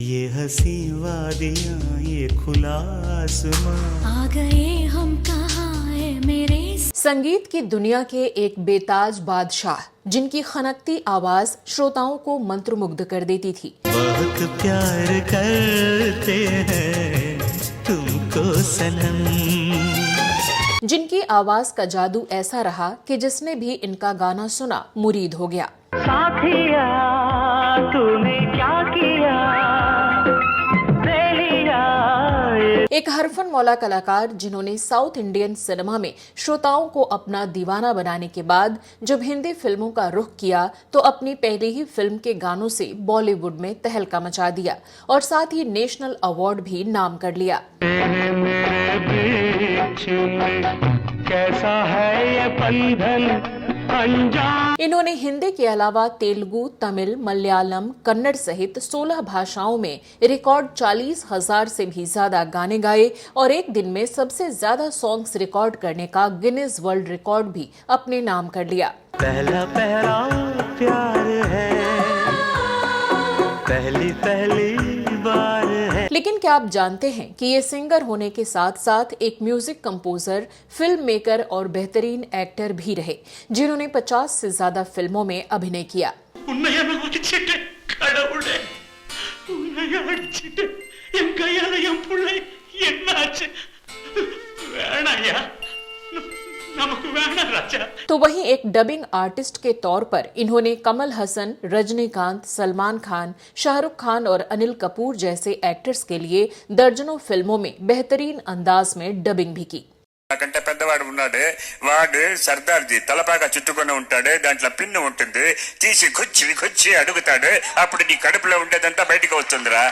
ये हंसी वादियाँ ये खुला आसमां, आ गए हम कहाँ है मेरे। संगीत की दुनिया के एक बेताज बादशाह जिनकी खनकती आवाज श्रोताओं को मंत्रमुग्ध कर देती थी। बहुत प्यार करते हैं तुमको सनम, जिनकी आवाज का जादू ऐसा रहा कि जिसने भी इनका गाना सुना मुरीद हो गया। साथिया तूने क्या किया, एक हरफन मौला कलाकार जिन्होंने साउथ इंडियन सिनेमा में श्रोताओं को अपना दीवाना बनाने के बाद जब हिंदी फिल्मों का रुख किया तो अपनी पहली ही फिल्म के गानों से बॉलीवुड में तहलका मचा दिया और साथ ही नेशनल अवार्ड भी नाम कर लिया। कैसा है ये बंधन अनजान। इन्होंने हिंदी के अलावा तेलुगु, तमिल, मलयालम, कन्नड़ सहित 16 भाषाओं में रिकॉर्ड 40,000 से भी ज्यादा गाने गाए और एक दिन में सबसे ज्यादा सॉन्ग्स रिकॉर्ड करने का गिनीज वर्ल्ड रिकॉर्ड भी अपने नाम कर लिया। पहला पहला प्यार है, पहली पहली बार है। लेकिन क्या आप जानते हैं कि ये सिंगर होने के साथ साथ एक म्यूजिक कंपोजर, फिल्म मेकर और बेहतरीन एक्टर भी रहे जिन्होंने 50 से ज्यादा फिल्मों में अभिनय किया। तो वहीं एक डबिंग आर्टिस्ट के तौर पर इन्होंने कमल हसन, रजनीकांत, सलमान खान, शाहरुख खान और अनिल कपूर जैसे एक्टर्स के लिए दर्जनों फिल्मों में बेहतरीन अंदाज में डबिंग भी की। నాకంటే పెద్దవాడు ఉన్నాడు, వాడు సర్దార్జీ తలపాగా చుట్టుకొని ఉంటాడు, దాంట్లో పిన్ను ఉంటుంది, తీసి గుచ్చి అడుగుతాడు, అప్పుడు నీ కడుపులో ఉండేదంతా బయటకు వస్తుందిరా।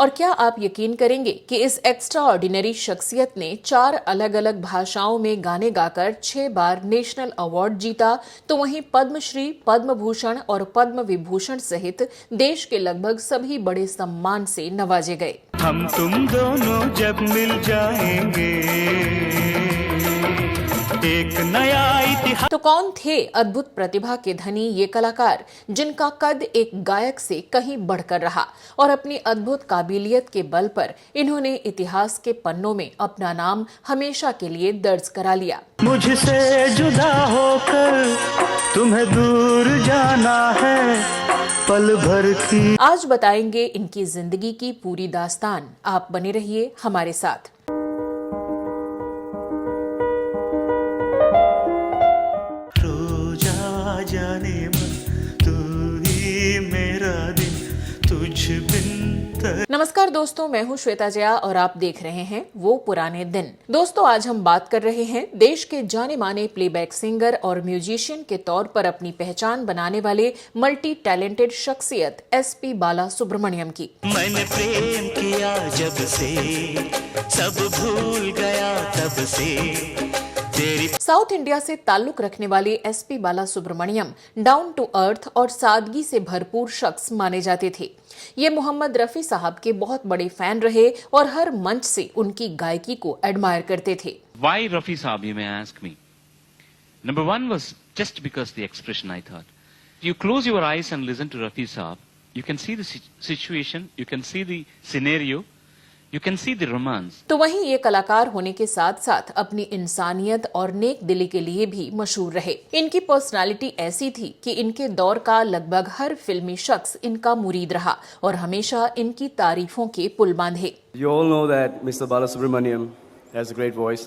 और क्या आप यकीन करेंगे कि इस एक्स्ट्रा ऑर्डिनरी शख्सियत ने 4 अलग अलग भाषाओं में गाने गाकर 6 बार नेशनल अवार्ड जीता, तो वहीं पद्मश्री, पद्म भूषण और पद्म विभूषण सहित देश के लगभग सभी बड़े सम्मान से नवाजे गए। हम तुम दोनों जब मिल जाएंगे एक नया इतिहास। तो कौन थे अद्भुत प्रतिभा के धनी ये कलाकार जिनका कद एक गायक से कहीं बढ़कर रहा और अपनी अद्भुत काबिलियत के बल पर इन्होंने इतिहास के पन्नों में अपना नाम हमेशा के लिए दर्ज करा लिया। मुझसे जुदा होकर तुम्हें दूर जाना है पल भर की। आज बताएंगे इनकी जिंदगी की पूरी दास्तान। आप बने रहिए हमारे साथ। जाने मन तू ही मेरा दिन तुझ बिन। नमस्कार दोस्तों, मैं हूं श्वेता जया और आप देख रहे हैं वो पुराने दिन। दोस्तों, आज हम बात कर रहे हैं देश के जाने माने प्लेबैक सिंगर और म्यूजिशियन के तौर पर अपनी पहचान बनाने वाले मल्टी टैलेंटेड शख्सियत एसपी बाला सुब्रमण्यम की। मैंने प्रेम किया जब से सब भूल गया तब से। साउथ इंडिया से ताल्लुक रखने वाले SP Bala Subrahmanyam down to earth और सादगी से भरपूर शख्स माने जाते थे। ये मोहम्मद रफी साहब के बहुत बड़े फैन रहे और हर मंच से उनकी गायकी को एडमायर करते थे। Why Rafi Saab, you may ask me? Number one was just because the expression, I thought. You close your eyes and listen to Rafi Saab, you can see the situation, you can see the scenario, you can see the romance. तो वहीं ये कलाकार होने के साथ साथ अपनी इंसानियत और नेक दिली के लिए भी मशहूर रहे। इनकी पर्सनालिटी ऐसी थी कि इनके दौर का लगभग हर फिल्मी शख्स इनका मुरीद रहा और हमेशा इनकी तारीफों के पुल बांधे। You all know that Mr. Balasubramaniam has a great voice.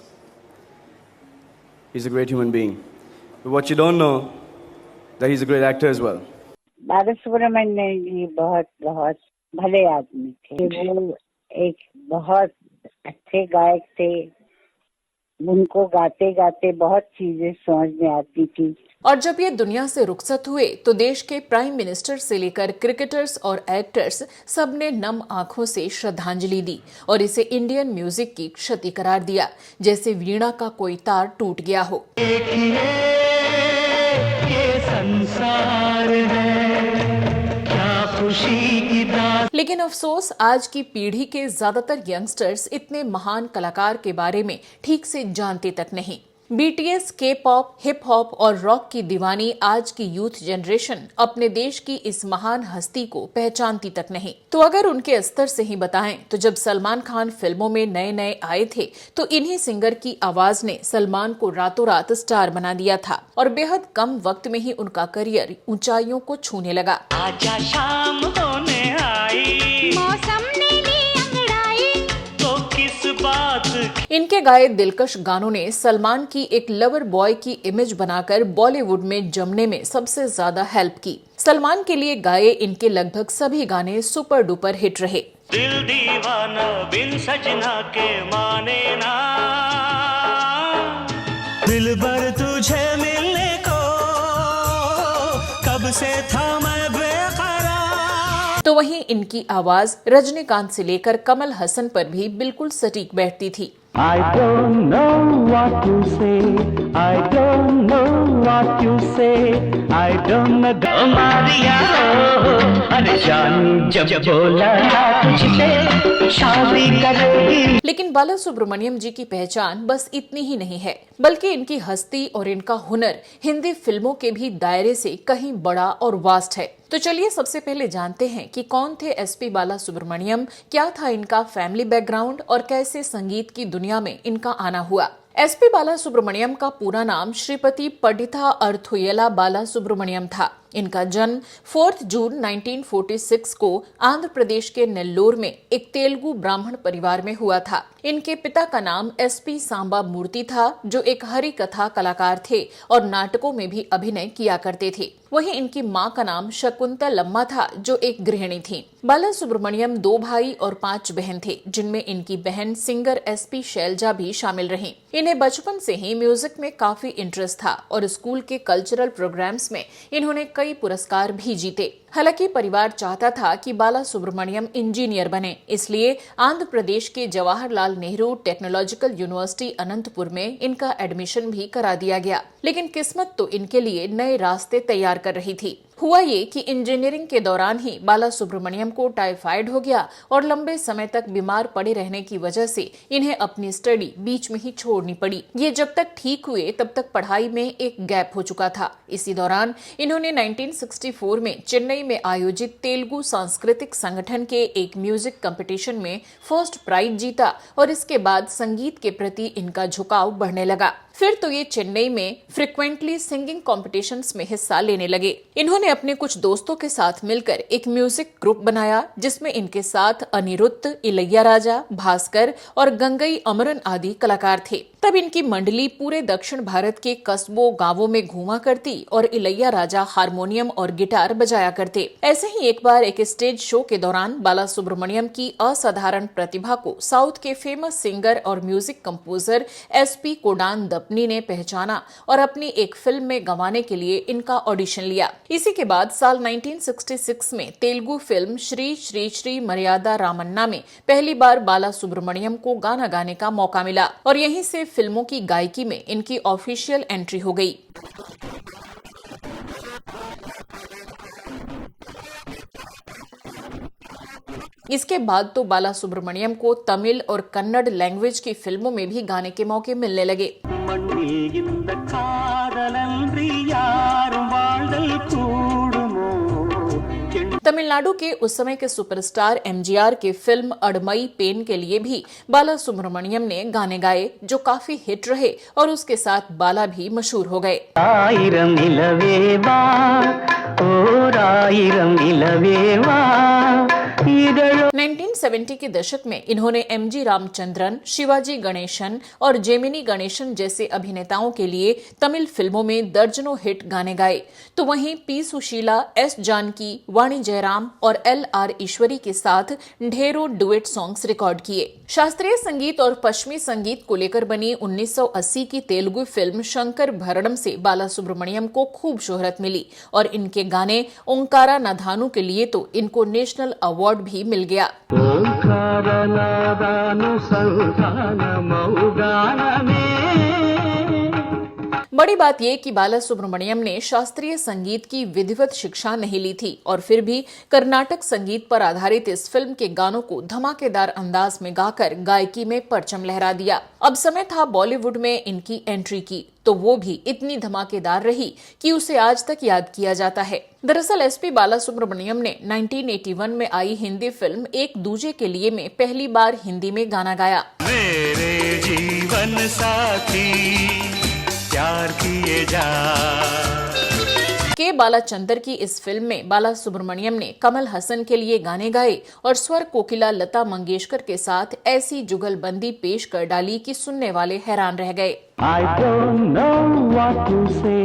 He's a great human being. But what you don't know, that he's a great actor as well. Balasubrahmanyam जी बहुत बहुत भले आदमी थे। वो एक बहुत अच्छे गायक थे। उनको गाते गाते बहुत चीजें समझ में आती थी। और जब ये दुनिया से रुखसत हुए तो देश के प्राइम मिनिस्टर से लेकर क्रिकेटर्स और एक्टर्स सबने नम आंखों से श्रद्धांजलि दी और इसे इंडियन म्यूजिक की क्षति करार दिया, जैसे वीणा का कोई तार टूट गया हो। ये संसार है क्या खुशी की। लेकिन अफसोस आज की पीढ़ी के ज्यादातर यंगस्टर्स इतने महान कलाकार के बारे में ठीक से जानते तक नहीं। बीटीएस, के पॉप, हिप हॉप और रॉक की दीवानी आज की यूथ जनरेशन अपने देश की इस महान हस्ती को पहचानती तक नहीं। तो अगर उनके स्तर से ही बताएं तो जब सलमान खान फिल्मों में नए नए आए थे तो इन्हीं सिंगर की आवाज ने सलमान को रातों रात स्टार बना दिया था और बेहद कम वक्त में ही उनका करियर ऊंचाइयों को छूने लगा। आजा शाम होने आई, मौसम ने ली अंगड़ाई, तो किस बात की इनके गाए दिलकश गानों ने सलमान की एक लवर बॉय की इमेज बनाकर बॉलीवुड में जमने में सबसे ज्यादा हेल्प की। सलमान के लिए गाए इनके लगभग सभी गाने सुपर डुपर हिट रहे। दिल दीवाना बिन सजना के माने ना, दिल भर तुझे मिलने को कब से था मैं बेकरार। तो वहीं इनकी आवाज रजनीकांत से लेकर कमल हसन पर भी बिल्कुल सटीक बैठती थी। I don't know what you say, I don't know what you say, I don't know Maria अरे जान जब बोला तुझसे शादी करेगी। लेकिन बाला सुब्रमण्यम जी की पहचान बस इतनी ही नहीं है, बल्कि इनकी हस्ती और इनका हुनर हिंदी फिल्मों के भी दायरे से कहीं बड़ा और वास्ट है। तो चलिए सबसे पहले जानते हैं कि कौन थे एसपी बाला सुब्रमण्यम, क्या था इनका फैमिली बैकग्राउंड और कैसे संगीत की दुनिया में इनका आना हुआ। एसपी बाला सुब्रमण्यम का पूरा नाम श्रीपति पडिथा अर्थुयला बाला सुब्रमण्यम था। इनका जन्म 4 जून 1946 को आंध्र प्रदेश के नेल्लोर में एक तेलुगु ब्राह्मण परिवार में हुआ था। इनके पिता का नाम एसपी सांबा मूर्ति था, जो एक हरि कथा कलाकार थे और नाटकों में भी अभिनय किया करते थे। वहीं इनकी मां का नाम शकुंतलम्मा था, जो एक गृहिणी थी। बाला सुब्रमण्यम 2 भाई और 5 बहन थे, जिनमें इनकी बहन सिंगर एसपी शैलजा भी शामिल रहीं। इन्हें बचपन से ही म्यूजिक में काफी इंटरेस्ट था और स्कूल के कल्चरल प्रोग्राम्स में इन्होंने कई पुरस्कार भी जीते। हालांकि परिवार चाहता था कि बाला सुब्रमण्यम इंजीनियर बने, इसलिए आंध्र प्रदेश के जवाहरलाल नेहरू टेक्नोलॉजिकल यूनिवर्सिटी अनंतपुर में इनका एडमिशन भी करा दिया गया। लेकिन किस्मत तो इनके लिए नए रास्ते तैयार कर रही थी। हुआ ये कि इंजीनियरिंग के दौरान ही बाला सुब्रमण्यम को टाइफाइड हो गया और लंबे समय तक बीमार पड़े रहने की वजह से इन्हें अपनी स्टडी बीच में ही छोड़नी पड़ी। ये जब तक ठीक हुए तब तक पढ़ाई में एक गैप हो चुका था। इसी दौरान इन्होंने 1964 में चेन्नई में आयोजित तेलुगु सांस्कृतिक संगठन के एक म्यूजिक कंपटीशन में फर्स्ट प्राइज जीता और इसके बाद संगीत के प्रति इनका झुकाव बढ़ने लगा। फिर तो ये चेन्नई में फ्रिक्वेंटली सिंगिंग कॉम्पिटिशन्स में हिस्सा लेने लगे। इन्होंने अपने कुछ दोस्तों के साथ मिलकर एक म्यूजिक ग्रुप बनाया, जिसमें इनके साथ अनिरुद्ध, इलैयाराजा, भास्कर और गंगई अमरन आदि कलाकार थे। तब इनकी मंडली पूरे दक्षिण भारत के कस्बों गांवों में घूमा करती और इलैयाराजा हारमोनियम और गिटार बजाया करते। ऐसे ही एक बार एक स्टेज शो के दौरान बाला सुब्रमण्यम की असाधारण प्रतिभा को साउथ के फेमस सिंगर और म्यूजिक कंपोजर एसपी कोडान दपनी ने पहचाना और अपनी एक फिल्म में गवाने के लिए इनका ऑडिशन लिया। इसी के बाद साल 1966 में तेलुगु फिल्म श्री श्री श्री मर्यादा रामन्ना में पहली बार बाला सुब्रमण्यम को गाना गाने का मौका मिला और यहीं से फिल्मों की गायकी में इनकी ऑफिशियल एंट्री हो गई। इसके बाद तो बाला सुब्रमण्यम को तमिल और कन्नड़ लैंग्वेज की फिल्मों में भी गाने के मौके मिलने लगे। तमिलनाडु के उस समय के सुपरस्टार एमजीआर के फिल्म अडमई पेन के लिए भी बाला सुब्रमण्यम ने गाने गाए, जो काफी हिट रहे और उसके साथ बाला भी मशहूर हो गए। 1970 के दशक में इन्होंने एमजी रामचंद्रन, शिवाजी गणेशन और जेमिनी गणेशन जैसे अभिनेताओं के लिए तमिल फिल्मों में दर्जनों हिट गाने गाए। तो वहीं पी सुशीला, एस जानकी, वाणी जयराम और LR ईश्वरी के साथ ढेरों डुएट सॉन्ग्स रिकॉर्ड किए। शास्त्रीय संगीत और पश्चिमी संगीत को लेकर बनी 1980 की तेलुगु फिल्म शंकर भरणम से बाला सुब्रमण्यम को खूब शोहरत मिली और इनके गाने ओंकारा नाधानु के लिए तो इनको नेशनल अवार्ड भी मिल गया। बड़ी बात यह कि बाला सुब्रमण्यम ने शास्त्रीय संगीत की विधिवत शिक्षा नहीं ली थी और फिर भी कर्नाटक संगीत पर आधारित इस फिल्म के गानों को धमाकेदार अंदाज में गाकर गायकी में परचम लहरा दिया। अब समय था बॉलीवुड में इनकी एंट्री की, तो वो भी इतनी धमाकेदार रही कि उसे आज तक याद किया जाता है। दरअसल एसपी बाला सुब्रमण्यम ने 1981 में आई हिंदी फिल्म एक दूजे के लिए में पहली बार हिंदी में गाना गाया। मेरे जीवन साथी प्यार किए जा। के बालाचंदर की इस फिल्म में बाला सुब्रमण्यम ने कमल हसन के लिए गाने गाए और स्वर कोकिला लता मंगेशकर के साथ ऐसी जुगलबंदी पेश कर डाली कि सुनने वाले हैरान रह गए। I don't know what to say.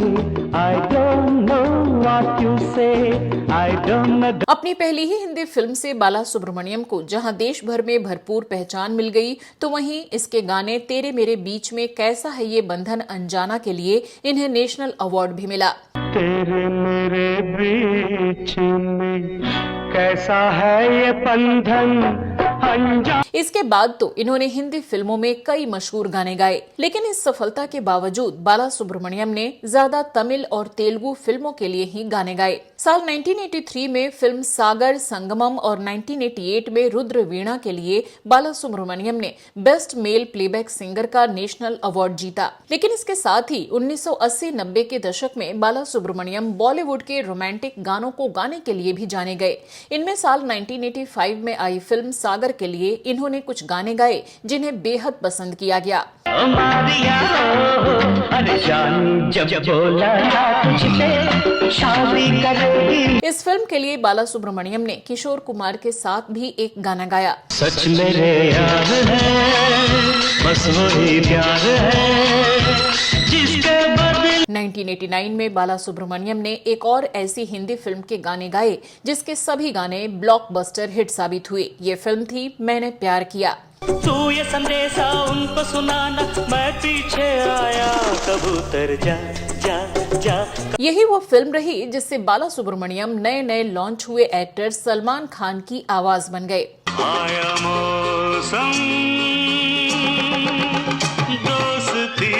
I don't know what you say. I don't know. अपनी पहली ही हिंदी फिल्म से बाला सुब्रमण्यम को जहां देश भर में भरपूर पहचान मिल गई, तो वहीं इसके गाने तेरे मेरे बीच में कैसा है ये बंधन अनजाना के लिए इन्हें नेशनल अवार्ड भी मिला। तेरे मेरे बीच में कैसा है ये बंधन अनजाना। इसके बाद तो इन्होंने हिंदी फिल्मों में कई मशहूर गाने गाए, लेकिन इस सफलता के बावजूद बाला सुब्रमण्यम ने ज्यादा तमिल और तेलुगु फिल्मों के लिए ही गाने गाए। साल 1983 में फिल्म सागर संगमम और 1988 में रुद्र वीणा के लिए बाला सुब्रमण्यम ने बेस्ट मेल प्लेबैक सिंगर का नेशनल अवार्ड जीता। लेकिन इसके साथ ही 1980-90 के दशक में बाला सुब्रमण्यम बॉलीवुड के रोमांटिक गानों को गाने के लिए भी जाने गए। इनमें साल 1985 में आई फिल्म सागर के लिए इन्होंने कुछ गाने गाए जिन्हें बेहद पसंद किया गया। इस फिल्म के लिए बाला सुब्रमण्यम ने किशोर कुमार के साथ भी एक गाना गाया। सच मेरे यार है बस वही प्यार है जिसके बदले। 1989 में बाला सुब्रमण्यम ने एक और ऐसी हिंदी फिल्म के गाने गाए जिसके सभी गाने ब्लॉकबस्टर हिट साबित हुए। ये फिल्म थी मैंने प्यार किया। तू ये संदेशा उनको सुनाना, मैं पीछे आया कबूतर जा जा जा। यही वो फिल्म रही जिससे बाला सुब्रमण्यम नए नए लॉन्च हुए एक्टर सलमान खान की आवाज बन गए। आया मौसम दोस्ती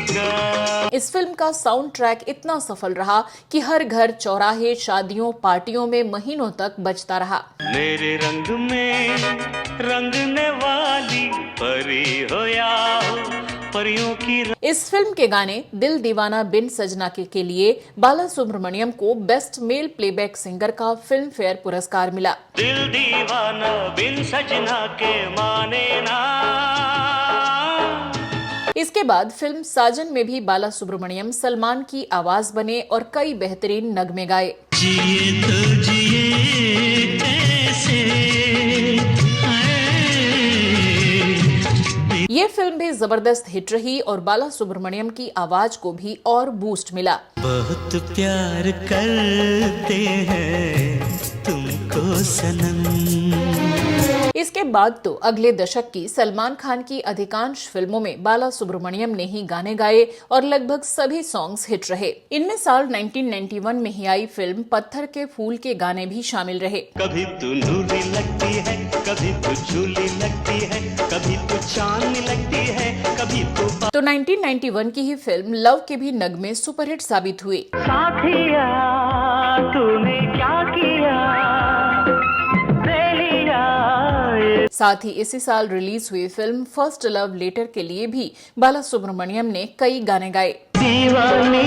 का। इस फिल्म का साउंड ट्रैक इतना सफल रहा कि हर घर, चौराहे, शादियों, पार्टियों में महीनों तक बजता रहा। मेरे रंग में रंगने वाली परी हो या हो परियों की। इस फिल्म के गाने दिल दीवाना बिन सजना के लिए बाला सुब्रमण्यम को बेस्ट मेल प्लेबैक सिंगर का फिल्म फेयर पुरस्कार मिला। दिल दीवाना बिन सजना के माने ना। इसके बाद फिल्म साजन में भी बाला सुब्रमण्यम सलमान की आवाज बने और कई बेहतरीन नगमे गाए। जिए तो जिए ऐसे। ये फिल्म भी जबरदस्त हिट रही और बाला सुब्रमण्यम की आवाज को भी और बूस्ट मिला। बहुत प्यार करते हैं तुमको सनम। इसके बाद तो अगले दशक की सलमान खान की अधिकांश फिल्मों में बाला सुब्रमण्यम ने ही गाने गाए और लगभग सभी सॉन्ग्स हिट रहे। इनमें साल 1991 में ही आई फिल्म पत्थर के फूल के गाने भी शामिल रहे। कभी तू नूरी लगती है, कभी तू झूली लगती है, कभी तू चांदनी लगती है, कभी तू। तो 1991 की ही फिल्म लव के भी नगमे सुपरहिट साबित हुए। साथिया तूने क्या किया साथ ही इसी साल रिलीज हुई फिल्म फर्स्ट लव लेटर के लिए भी बाला सुब्रमण्यम ने कई गाने गाए। दीवानी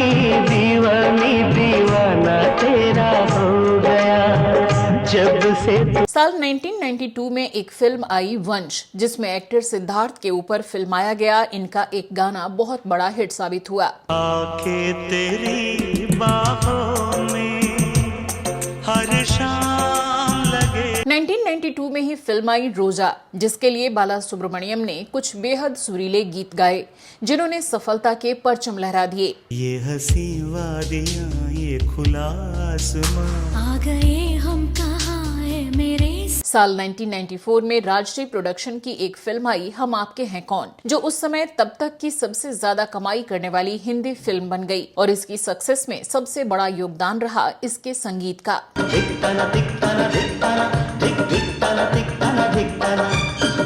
दीवानी दीवाना तेरा हो गया जब से। साल 1992 में एक फिल्म आई वंश, जिसमें एक्टर सिद्धार्थ के ऊपर फिल्माया गया इनका एक गाना बहुत बड़ा हिट साबित हुआ। आके तेरी बाहों में हर शाम लगे। 1992 में ही फिल्म आई रोजा, जिसके लिए बाला सुब्रमण्यम ने कुछ बेहद सुरीले गीत गाए जिन्होंने सफलता के परचम लहरा दिए। ये हंसी वादियां ये खुला आसमां, आ गए हम कहाँ है मेरे। साल 1994 में राजश्री प्रोडक्शन की एक फिल्म आई हम आपके हैं कौन, जो उस समय तब तक की सबसे ज्यादा कमाई करने वाली हिंदी फिल्म बन गई और इसकी सक्सेस में सबसे बड़ा योगदान रहा इसके संगीत का।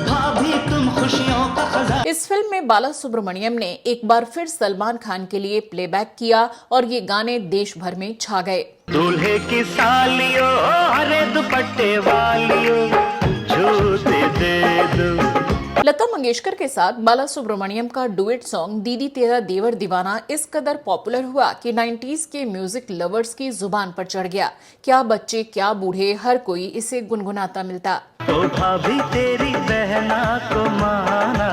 भाभी तुम खुश खुशियों का खजाना। इस फिल्म में बाला सुब्रमण्यम ने एक बार फिर सलमान खान के लिए प्लेबैक किया और ये गाने देश भर में छा गए। दूल्हे की सालियों हरे दुपट्टे वालियों झूठे दे दो। लता मंगेशकर के साथ बाला सुब्रमण्यम का डुएट सॉन्ग दीदी तेरा देवर दीवाना इस कदर पॉपुलर हुआ कि 90s के म्यूजिक लवर्स की जुबान पर चढ़ गया। क्या बच्चे क्या बूढ़े हर कोई इसे गुनगुनाता मिलता। तो भाभी तेरी बहना को माना,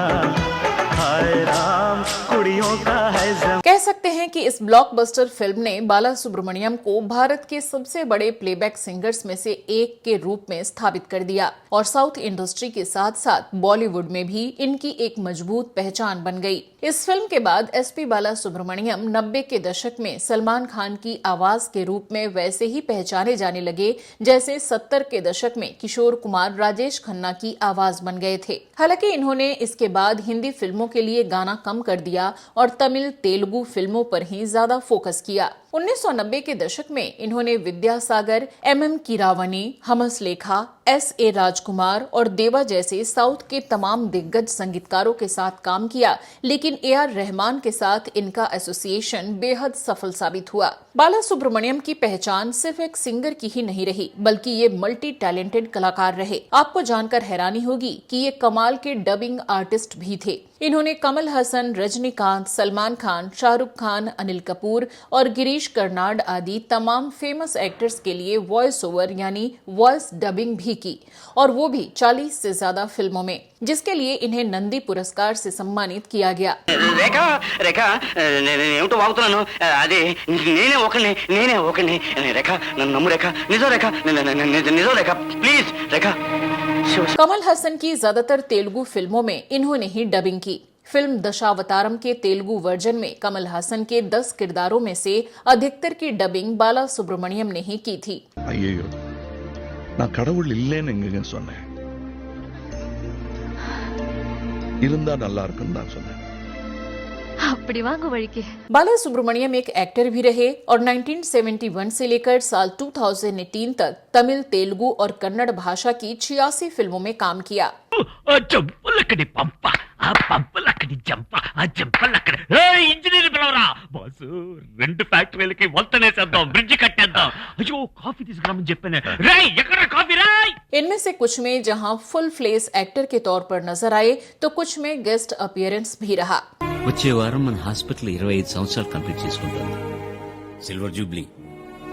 हाय राम कुड़ियों का है जम। कह सकते हैं कि इस ब्लॉकबस्टर फिल्म ने बाला सुब्रमण्यम को भारत के सबसे बड़े प्लेबैक सिंगर्स में से एक के रूप में स्थापित कर दिया और साउथ इंडस्ट्री के साथ साथ बॉलीवुड में भी इनकी एक मजबूत पहचान बन गई। इस फिल्म के बाद एसपी बाला सुब्रमण्यम 90 के दशक में सलमान खान की आवाज के रूप में वैसे ही पहचाने जाने लगे जैसे 70 के दशक में किशोर कुमार राजेश खन्ना की आवाज बन गए थे। हालांकि इन्होंने इसके बाद हिंदी फिल्मों के लिए गाना कम कर दिया और तमिल तेलुगु फिल्मों पर ही ज्यादा फोकस किया। 1990 के दशक में इन्होंने विद्यासागर, MM कीरावनी, हमसलेखा, SA राजकुमार और देवा जैसे साउथ के तमाम दिग्गज संगीतकारों के साथ काम किया, लेकिन AR रहमान के साथ इनका एसोसिएशन बेहद सफल साबित हुआ। बाला सुब्रमण्यम की पहचान सिर्फ एक सिंगर की ही नहीं रही, बल्कि ये मल्टी टैलेंटेड कलाकार रहे। आपको जानकर हैरानी होगी कि ये कमाल के डबिंग आर्टिस्ट भी थे। इन्होंने कमल हसन, रजनीकांत, सलमान खान, शाहरुख खान, अनिल कपूर और गिरीश कर्नाड आदि तमाम फेमस एक्टर्स के लिए वॉइस ओवर यानी वॉइस डबिंग भी की, और वो भी 40 से ज्यादा फिल्मों में, जिसके लिए इन्हें नंदी पुरस्कार से सम्मानित किया गया। रेखा रेखा ఏమిటో వాగుతున్నాను అదే నేనే ఒకనే రేఖా నన్ను నమ్ము రేఖా నిజం రేఖా నిజం రేఖా ప్లీజ్ రేఖా। कमल हसन की ज्यादातर तेलुगु फिल्मों में इन्होंने ही डबिंग की। फिल्म दशावतारम के तेलुगु वर्जन में कमल हसन के 10 किरदारों में से अधिकतर की डबिंग बाला सुब्रमण्यम ने ही की थी। ஐயோ நான் கடவுள் இல்லைன்னு எங்க சொன்னேன், இருந்தா நல்லா இருக்குன்னு தான் சொன்னேன்। அப்படி வாங்க வழிக்கு। बाला सुब्रमण्यम एक एक्टर भी रहे और 1971 से लेकर साल 2018 तक तमिल, तेलुगु और कन्नड़ भाषा की 86 फिल्मों में काम किया। ఇంజనీర్ పిలవరా బాసు, 2 ఫ్యాక్టరీలకి వంతనేసేద్దాం, బ్రిడ్జ్ కట్టేద్దాం। అయ్యో కాఫీ తీసుకురామని చెప్పానే, రేయ్ ఎక్కడ కాఫీ రాయ్। इनमें से कुछ में जहां फुल फ्लेस एक्टर के तौर पर नजर आए तो कुछ में गेस्ट अपीयरेंस भी रहा। వచ్చే వారం మన హాస్పిటల్ 25 సంవత్సరాలు కంప్లీట్ చేసుకుంటుంది, సిల్వర్ జూబ్లీ।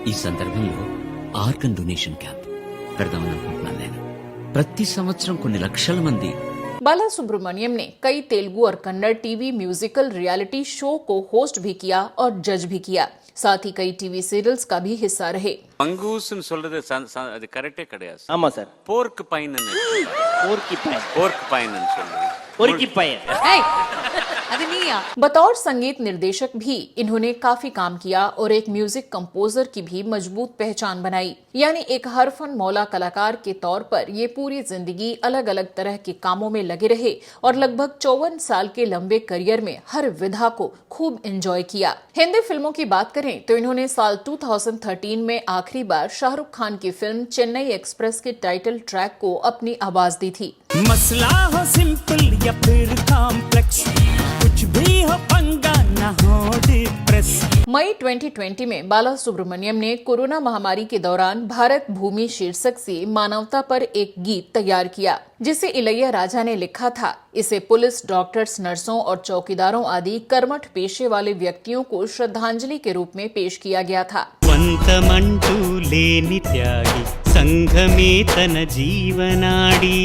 ఈ సందర్భంలో ఆర్గన్ డొనేషన్ క్యాంప్ పెడదామని అనుకుంటున్నాను నేను। ప్రతి సంవత్సరం కొన్ని లక్షల మంది। बाला सुब्रमण्यम ने कई तेलुगु और Kannada TV musical reality show को होस्ट भी किया और जज भी किया, साथ ही कई टीवी सीरियल्स का भी हिस्सा रहे। மங்கூஸ்னு சொல்றது அது கரெக்டே கிடையாது। ஆமா சார், போர்க் பைன் போர்க் பைன் சொல்லுங்க, பொறுக்கி பையன்। बतौर संगीत निर्देशक भी इन्होंने काफी काम किया और एक म्यूजिक कंपोजर की भी मजबूत पहचान बनाई। यानी एक हरफन मौला कलाकार के तौर पर ये पूरी जिंदगी अलग अलग तरह के कामों में लगे रहे और लगभग 54 साल के लंबे करियर में हर विधा को खूब एंजॉय किया। हिंदी फिल्मों की बात करें तो इन्होंने साल 2013 में आखिरी बार शाहरुख खान की फिल्म चेन्नई एक्सप्रेस के टाइटल ट्रैक को अपनी आवाज दी थी। मसला हो सिंपल या फिर कॉम्प्लेक्स, कुछ भी हो पंगा ना हो डिप्रेस। मई 2020 में बाला सुब्रमण्यम ने कोरोना महामारी के दौरान भारत भूमि शीर्षक से मानवता पर एक गीत तैयार किया, जिसे इलैया राजा ने लिखा था। इसे पुलिस, डॉक्टर्स, नर्सों और चौकीदारों आदि कर्मठ पेशे वाले व्यक्तियों को श्रद्धांजलि के रूप में पेश किया गया था। స్వంతమంటూ లేని త్యాగి సంఘమే తన జీవనాడి।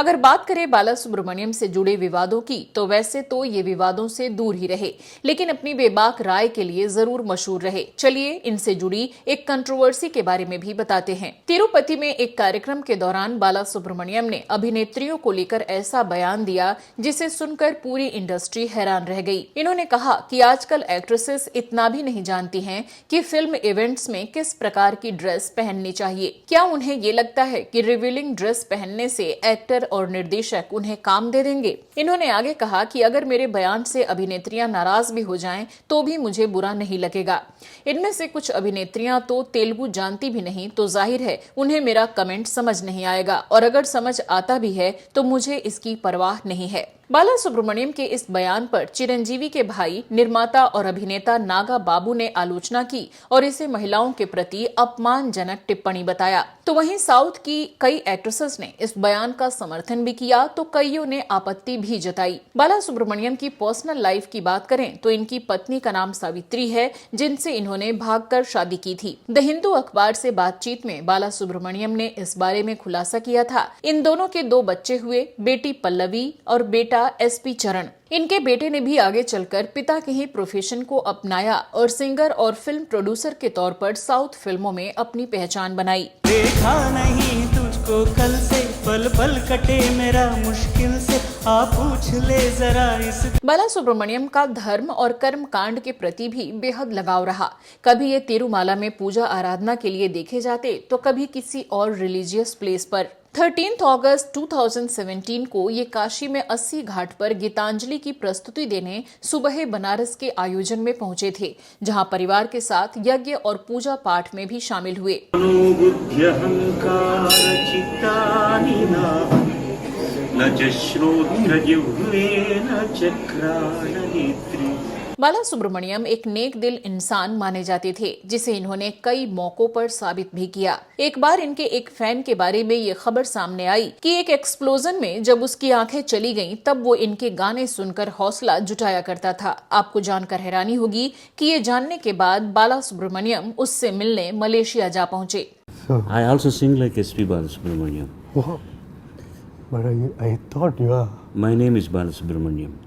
अगर बात करें बाला सुब्रमण्यम से जुड़े विवादों की, तो वैसे तो ये विवादों से दूर ही रहे, लेकिन अपनी बेबाक राय के लिए जरूर मशहूर रहे। चलिए इनसे जुड़ी एक कंट्रोवर्सी के बारे में भी बताते हैं। तिरुपति में एक कार्यक्रम के दौरान बाला सुब्रमण्यम ने अभिनेत्रियों को लेकर ऐसा बयान दिया जिसे सुनकर पूरी इंडस्ट्री हैरान रह गई। इन्होंने कहा कि आजकल एक्ट्रेसेस इतना भी नहीं जानती हैं कि फिल्म इवेंट्स में किस प्रकार की ड्रेस पहननी चाहिए। क्या उन्हें ये लगता है कि रिवीलिंग ड्रेस पहनने से एक्टर और निर्देशक उन्हें काम दे देंगे। इन्होंने आगे कहा कि अगर मेरे बयान से अभिनेत्रियां नाराज भी हो जाएं तो भी मुझे बुरा नहीं लगेगा। इनमें से कुछ अभिनेत्रियां तो तेलुगु जानती भी नहीं, तो जाहिर है उन्हें मेरा कमेंट समझ नहीं आएगा, और अगर समझ आता भी है तो मुझे इसकी परवाह नहीं है। बाला सुब्रमण्यम के इस बयान पर चिरंजीवी के भाई निर्माता और अभिनेता नागा बाबू ने आलोचना की और इसे महिलाओं के प्रति अपमानजनक टिप्पणी बताया। तो वहीं साउथ की कई एक्ट्रेसेस ने इस बयान का समर्थन भी किया तो कईयों ने आपत्ति भी जताई। बाला सुब्रमण्यम की पर्सनल लाइफ की बात करें तो इनकी पत्नी का नाम सावित्री है, जिनसे इन्होंने भागकर शादी की थी। द हिंदू अखबार से बातचीत में बाला सुब्रमण्यम ने इस बारे में खुलासा किया था। इन दोनों के 2 बच्चे हुए, बेटी पल्लवी और बेटा एसपी चरण। इनके बेटे ने भी आगे चलकर पिता के ही प्रोफेशन को अपनाया और सिंगर और फिल्म प्रोड्यूसर के तौर पर साउथ फिल्मों में अपनी पहचान बनाई। देखा नहीं तुझको कल से, पल पल कटे मेरा मुश्किल से, आप पूछ ले जरा इस। बाला सुब्रमण्यम का धर्म और कर्म कांड के प्रति भी बेहद लगाव रहा। कभी ये तिरुमाला में पूजा आराधना के लिए देखे जाते तो कभी किसी और रिलीजियस प्लेस पर। 13 अगस्त 2017 को ये काशी में 80 घाट पर गीतांजलि की प्रस्तुति देने सुबह बनारस के आयोजन में पहुंचे थे, जहां परिवार के साथ यज्ञ और पूजा पाठ में भी शामिल हुए। बाला सुब्रमण्यम एक नेक दिल इंसान माने जाते थे, जिसे इन्होंने कई मौकों पर साबित भी किया। एक बार इनके एक फैन के बारे में ये खबर सामने आई कि एक एक्सप्लोजन में जब उसकी आंखें चली गईं, तब वो इनके गाने सुनकर हौसला जुटाया करता था। आपको जानकर हैरानी होगी कि ये जानने के बाद बाला सुब्रमण्यम उससे मिलने मलेशिया जा पहुंचे। I also sing like S.P. Balasubramaniam. Wow. But I thought you are. My name is Balasubramaniam.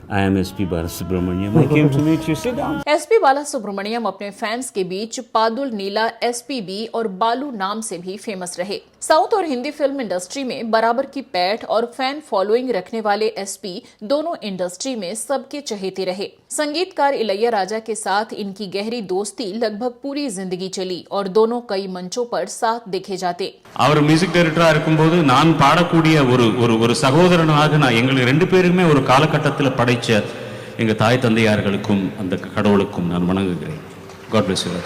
I am S.P. Balasubramaniam. I came to meet you. Sit down. SP Balasubrahmanyam अपने फैंस के बीच पादुल नीला, एसपीबी और बालू नाम से भी famous रहे। South और Hindi film industry में बराबर की पैठ और फैन फॉलोइंग रखने वाले एसपी दोनों इंडस्ट्री में सबके चहेते रहे। संगीतकार इलैया राजा के साथ इनकी गहरी दोस्ती लगभग पूरी जिंदगी चली और दोनों कई मंचों पर साथ देखे जाते। அவர் மியூசிக் டைரக்டரா இருக்கும்போது நான் பாடக்கூடிய ஒரு சகோதரனாக நான் எங்களுக்கு 2 பேருக்குமே ஒரு காலகட்டத்தில் படைச்ச எங்க தாய் தந்தையார்களுக்கும் அந்த கடவுளுக்கும் நான் வணங்குகிறேன்। God bless you.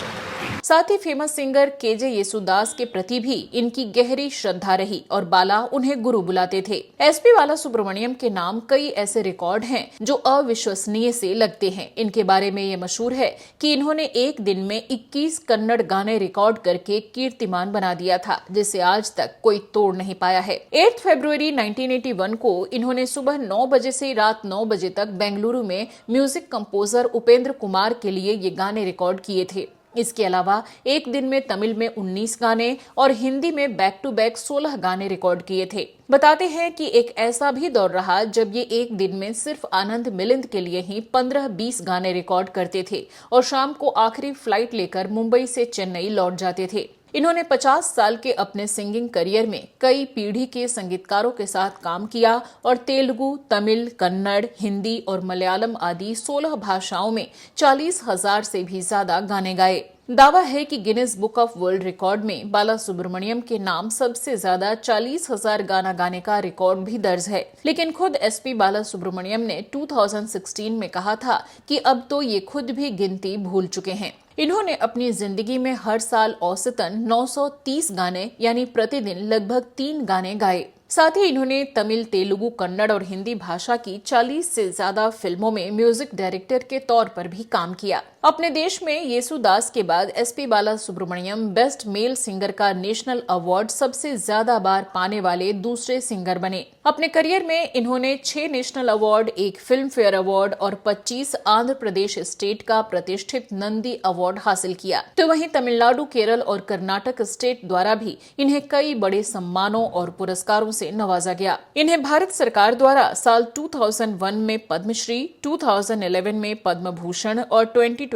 साथ ही फेमस सिंगर केजे येसुदास के प्रति भी इनकी गहरी श्रद्धा रही और बाला उन्हें गुरु बुलाते थे। एसपी बालासुब्रमण्यम के नाम कई ऐसे रिकॉर्ड हैं जो अविश्वसनीय से लगते हैं। इनके बारे में ये मशहूर है कि इन्होंने एक दिन में 21 कन्नड़ गाने रिकॉर्ड करके कीर्तिमान बना दिया था, जिसे आज तक कोई तोड़ नहीं पाया है। 8 फरवरी 1981 को इन्होंने सुबह 9 बजे से रात 9 बजे तक बेंगलुरु में म्यूजिक कंपोजर उपेंद्र कुमार के लिए ये गाने रिकॉर्ड किए थे। इसके अलावा एक दिन में तमिल में 19 गाने और हिंदी में बैक टू बैक 16 गाने रिकॉर्ड किए थे। बताते हैं कि एक ऐसा भी दौर रहा जब ये एक दिन में सिर्फ आनंद मिलिंद के लिए ही 15-20 गाने रिकॉर्ड करते थे और शाम को आखिरी फ्लाइट लेकर मुंबई से चेन्नई लौट जाते थे। इन्होंने 50 साल के अपने सिंगिंग करियर में कई पीढ़ी के संगीतकारों के साथ काम किया और तेलुगु, तमिल, कन्नड़, हिंदी और मलयालम आदि 16 भाषाओं में 40,000 से भी ज्यादा गाने गाए। दावा है कि Guinness book of world record में बाला सुब्रमण्यम के नाम सबसे ज्यादा 40,000 गाना गाने का रिकॉर्ड भी दर्ज है। लेकिन खुद एसपी बाला सुब्रमण्यम ने 2016 में कहा था कि अब तो ये खुद भी गिनती भूल चुके हैं। इन्होंने अपनी जिंदगी में हर साल औसतन 930 गाने यानी प्रतिदिन लगभग 3 गाने गाए। साथ ही इन्होंने तमिल, तेलुगु, कन्नड़ और हिंदी भाषा की 40 से ज्यादा फिल्मों में म्यूजिक डायरेक्टर के तौर पर भी काम किया। अपने देश में येसुदास के बाद SP Balasubrahmanyam best male singer का नेशनल अवार्ड सबसे ज्यादा बार पाने वाले दूसरे सिंगर बने। अपने करियर में इन्होंने 6 national award, 1 film fair award और 25 आंध्र प्रदेश स्टेट का प्रतिष्ठित नंदी अवार्ड हासिल किया। तो वहीं तमिलनाडु, केरल और कर्नाटक स्टेट द्वारा भी इन्हें कई बड़े सम्मानों और पुरस्कारों से नवाजा गया। इन्हें भारत सरकार द्वारा साल 2001 में पद्मश्री, 2011 में पद्म भूषण और 2021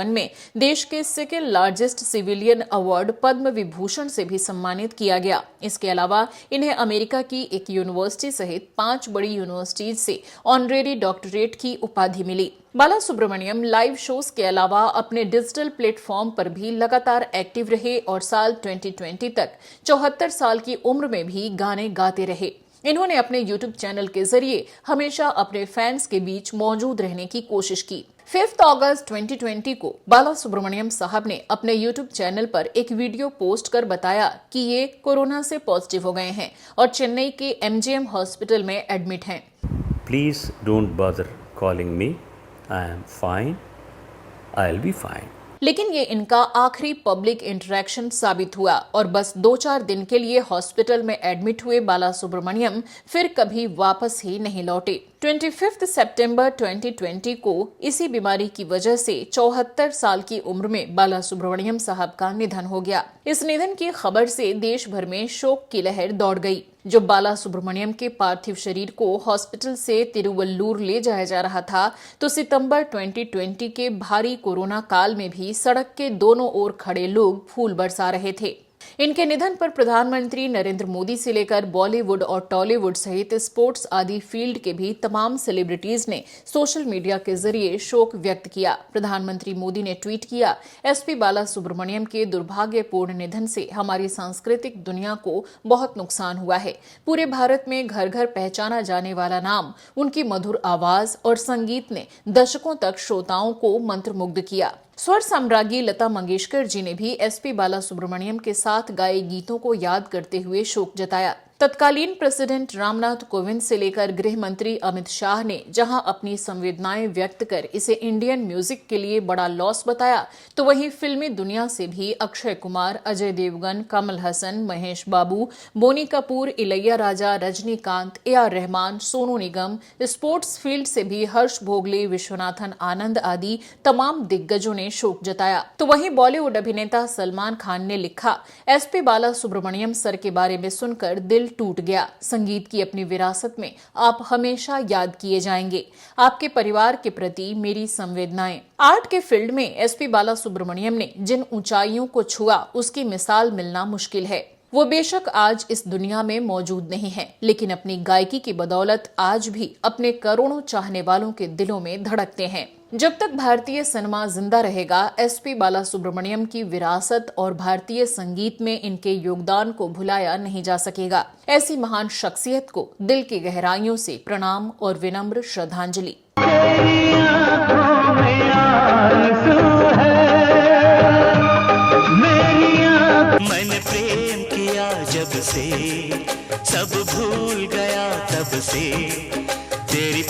में देश के second largest civilian award Padma Vibhushan से भी सम्मानित किया गया। इसके अलावा इन्हें अमेरिका की एक यूनिवर्सिटी सहित 5 बड़ी यूनिवर्सिटीज से ऑनरेरी डॉक्टरेट की उपाधि मिली। बालासुब्रमण्यम लाइव शोज के अलावा अपने डिजिटल प्लेटफॉर्म पर भी लगातार एक्टिव रहे और साल 2020 तक 74 साल की उम्र में भी गाने गाते रहे। इन्होंने अपने यूट्यूब चैनल के जरिए हमेशा अपने फैंस के बीच मौजूद रहने की कोशिश की। 5 अगस्त 2020 को बाला सुब्रमण्यम साहब ने अपने यूट्यूब चैनल पर एक वीडियो पोस्ट कर बताया कि ये कोरोना से पॉजिटिव हो गए हैं और चेन्नई के MGM हॉस्पिटल में एडमिट हैं। Please don't bother calling me. I am fine. I'll be fine. लेकिन ये इनका आखिरी पब्लिक इंटरेक्शन साबित हुआ और बस 2-4 दिन के लिए हॉस्पिटल में एडमिट हुए बाला सुब्रमण्यम फिर कभी वापस ही नहीं लौटे। 25 सितंबर 2020 को इसी बीमारी की वजह से 74 साल की उम्र में बाला सुब्रमण्यम साहब का निधन हो गया। इस निधन की खबर से देश भर में शोक की लहर दौड़ गई। जब बाला सुब्रमण्यम के पार्थिव शरीर को हॉस्पिटल से तिरुवल्लुर ले जाया जा रहा था तो सितंबर 2020 के भारी कोरोना काल में भी सड़क के दोनों ओर खड़े लोग फूल बरसा रहे थे। इनके निधन पर प्रधानमंत्री नरेंद्र मोदी से लेकर बॉलीवुड और टॉलीवुड सहित स्पोर्ट्स आदि फील्ड के भी तमाम सेलिब्रिटीज ने सोशल मीडिया के जरिए शोक व्यक्त किया। प्रधानमंत्री मोदी ने ट्वीट किया, SP बाला सुब्रमण्यम के दुर्भाग्यपूर्ण निधन से हमारी सांस्कृतिक दुनिया को बहुत नुकसान हुआ है। पूरे भारत में घर घर पहचाना जाने वाला नाम, उनकी मधुर आवाज और संगीत ने दशकों तक श्रोताओं को मंत्रमुग्ध किया। स्वर साम्राज्ञी लता मंगेशकर जी ने भी SP बाला सुब्रमण्यम के साथ गाए गीतों को याद करते हुए शोक जताया। तत्कालीन प्रेसिडेंट रामनाथ कोविंद से लेकर गृह मंत्री अमित शाह ने जहां अपनी संवेदनाएं व्यक्त कर इसे इंडियन म्यूजिक के लिए बड़ा लॉस बताया, तो वहीं फिल्मी दुनिया से भी अक्षय कुमार, अजय देवगन, कमल हसन, महेश बाबू, Boney Kapoor, Ilaiya Raja, Rajinikanth, AR Rahman, Sonu Nigam, sports field से भी हर्ष भोगले, विश्वनाथन आनंद आदि तमाम दिग्गजों ने शोक जताया। तो वहीं बॉलीवुड अभिनेता सलमान खान ने लिखा, SP बाला सुब्रमण्यम सर के बारे में सुनकर दिल टूट गया। संगीत की अपनी विरासत में आप हमेशा याद किए जाएंगे। आपके परिवार के प्रति मेरी संवेदनाएं। आर्ट के फील्ड में SP बाला सुब्रमण्यम ने जिन ऊंचाइयों को छुआ उसकी मिसाल मिलना मुश्किल है। वो बेशक आज इस दुनिया में मौजूद नहीं है, लेकिन अपनी गायकी की बदौलत आज भी अपने करोड़ों चाहने वालों के दिलों में धड़कते हैं। जब तक भारतीय सिनेमा जिंदा रहेगा, SP बाला सुब्रमण्यम की विरासत और भारतीय संगीत में इनके योगदान को भुलाया नहीं जा सकेगा। ऐसी महान शख्सियत को दिल की गहराइयों से प्रणाम और विनम्र श्रद्धांजलि। मैंने प्रेम किया जब से, सब भूल गया तब से, तेरी